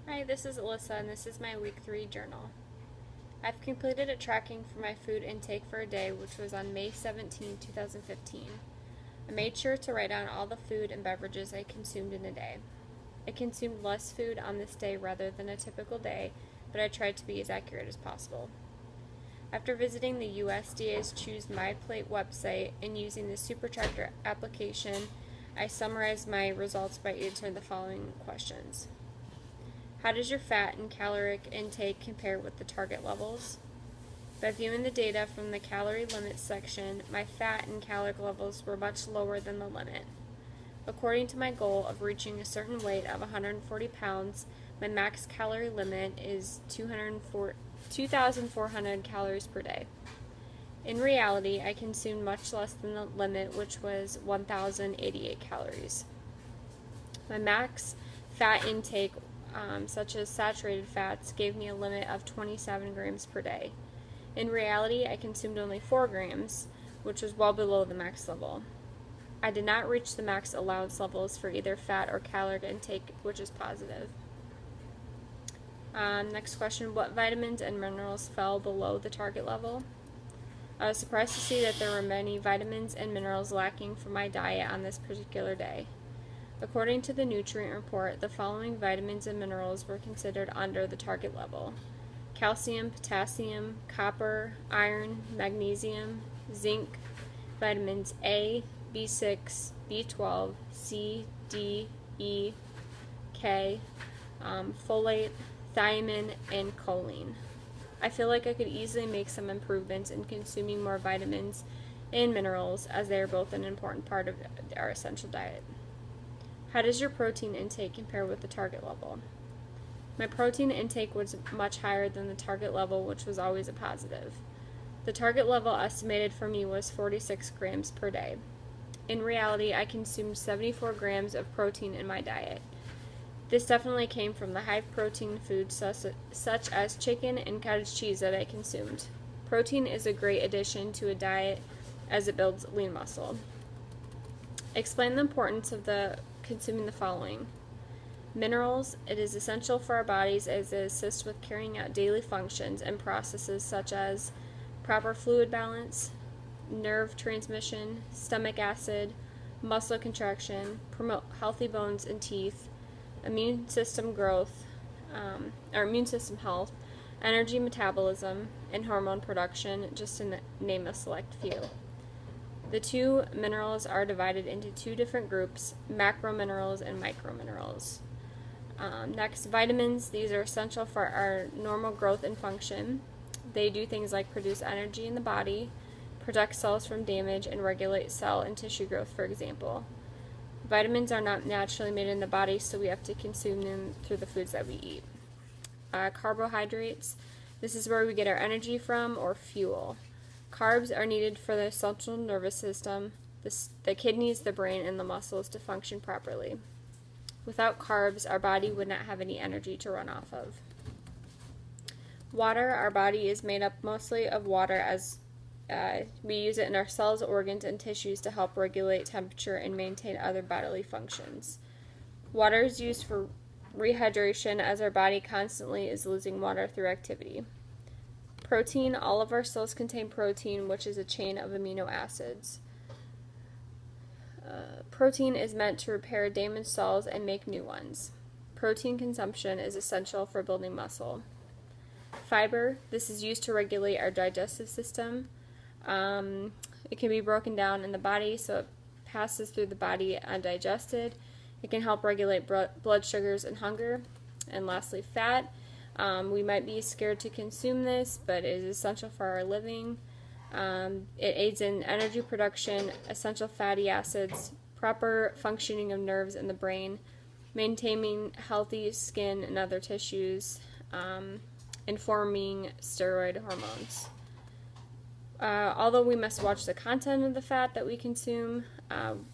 Hi, this is Alyssa, and this is my week 3 journal. I've completed a tracking for my food intake for a day, which was on May 17, 2015. I made sure to write down all the food and beverages I consumed in a day. I consumed less food on this day rather than a typical day, but I tried to be as accurate as possible. After visiting the USDA's Choose My Plate website and using the SuperTracker application, I summarized my results by answering the following questions. How does your fat and caloric intake compare with the target levels? By viewing the data from the calorie limits section, my fat and caloric levels were much lower than the limit. According to my goal of reaching a certain weight of 140 pounds, my max calorie limit is 2,400 calories per day. In reality, I consumed much less than the limit, which was 1,088 calories. My max fat intake, such as saturated fats, gave me a limit of 27 grams per day. In reality, I consumed only 4 grams, which was well below the max level. I did not reach the max allowance levels for either fat or caloric intake, which is positive. Next question, what vitamins and minerals fell below the target level? I was surprised to see that there were many vitamins and minerals lacking from my diet on this particular day. According to the nutrient report, the following vitamins and minerals were considered under the target level: calcium, potassium, copper, iron, magnesium, zinc, vitamins A, B6, B12, C, D, E, K, folate, thiamine, and choline. I feel like I could easily make some improvements in consuming more vitamins and minerals, as they are both an important part of our essential diet. How does your protein intake compare with the target level? My protein intake was much higher than the target level, which was always a positive. The target level estimated for me was 46 grams per day. In reality, I consumed 74 grams of protein in my diet. This definitely came from the high protein foods such as chicken and cottage cheese that I consumed. Protein is a great addition to a diet as it builds lean muscle. Explain the importance of consuming the following. Minerals. It is essential for our bodies as it assists with carrying out daily functions and processes such as proper fluid balance, nerve transmission, stomach acid, muscle contraction, promote healthy bones and teeth, immune system growth, or immune system health, energy metabolism, and hormone production, just to name a select few. The two minerals are divided into two different groups, macrominerals and microminerals. Next, vitamins. These are essential for our normal growth and function. They do things like produce energy in the body, protect cells from damage, and regulate cell and tissue growth, for example. Vitamins are not naturally made in the body, so we have to consume them through the foods that we eat. Carbohydrates. This is where we get our energy from, or fuel. Carbs are needed for the central nervous system, the kidneys, the brain, and the muscles to function properly. Without carbs, our body would not have any energy to run off of. Water. Our body is made up mostly of water, as we use it in our cells, organs, and tissues to help regulate temperature and maintain other bodily functions. Water is used for rehydration, as our body constantly is losing water through activity. Protein. All of our cells contain protein, which is a chain of amino acids. Protein is meant to repair damaged cells and make new ones. Protein consumption is essential for building muscle. Fiber. This is used to regulate our digestive system. It can be broken down in the body, so it passes through the body undigested. It can help regulate blood sugars and hunger. And lastly, fat. We might be scared to consume this, but it is essential for our living. It aids in energy production, essential fatty acids, proper functioning of nerves in the brain, maintaining healthy skin and other tissues, and forming steroid hormones. Although we must watch the content of the fat that we consume,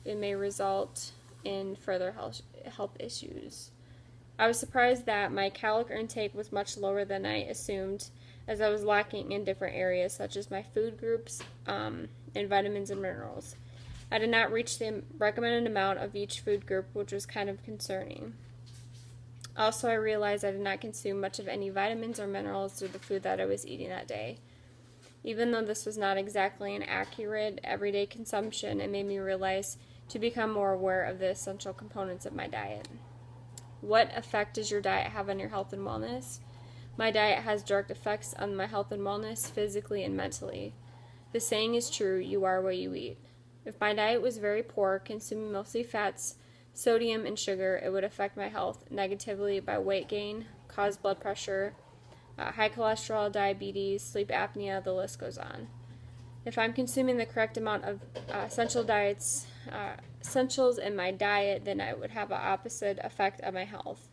it may result in further health issues. I was surprised that my caloric intake was much lower than I assumed, as I was lacking in different areas such as my food groups and vitamins and minerals. I did not reach the recommended amount of each food group, which was kind of concerning. Also, I realized I did not consume much of any vitamins or minerals through the food that I was eating that day. Even though this was not exactly an accurate everyday consumption, it made me realize to become more aware of the essential components of my diet. What effect does your diet have on your health and wellness? My diet has direct effects on my health and wellness, physically and mentally. The saying is true, you are what you eat. If my diet was very poor, consuming mostly fats, sodium, and sugar, it would affect my health negatively by weight gain, cause blood pressure, high cholesterol, diabetes, sleep apnea, the list goes on. If I'm consuming the correct amount of essentials in my diet, then I would have an opposite effect on my health.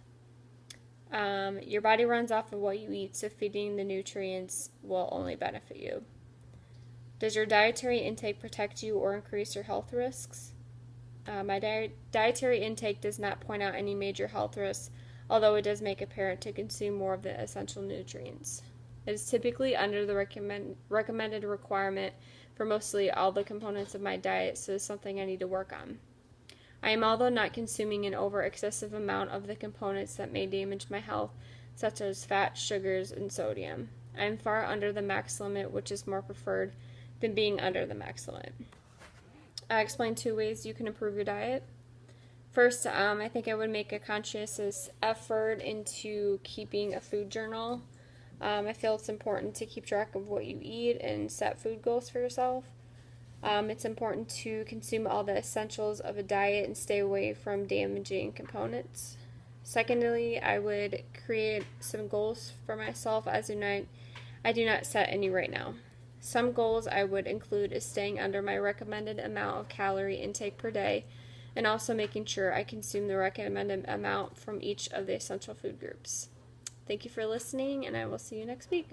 Your body runs off of what you eat, so feeding the nutrients will only benefit you. Does your dietary intake protect you or increase your health risks? My dietary intake does not point out any major health risks, although it does make apparent to consume more of the essential nutrients. It is typically under the recommended requirement for mostly all the components of my diet, so it's something I need to work on. I am although not consuming an over excessive amount of the components that may damage my health, such as fat, sugars, and sodium. I am far under the max limit, which is more preferred than being under the max limit. I explained 2 ways you can improve your diet. First, I think I would make a conscientious effort into keeping a food journal. I feel it's important to keep track of what you eat and set food goals for yourself. It's important to consume all the essentials of a diet and stay away from damaging components. Secondly, I would create some goals for myself as I do not set any right now. Some goals I would include is staying under my recommended amount of calorie intake per day and also making sure I consume the recommended amount from each of the essential food groups. Thank you for listening, and I will see you next week.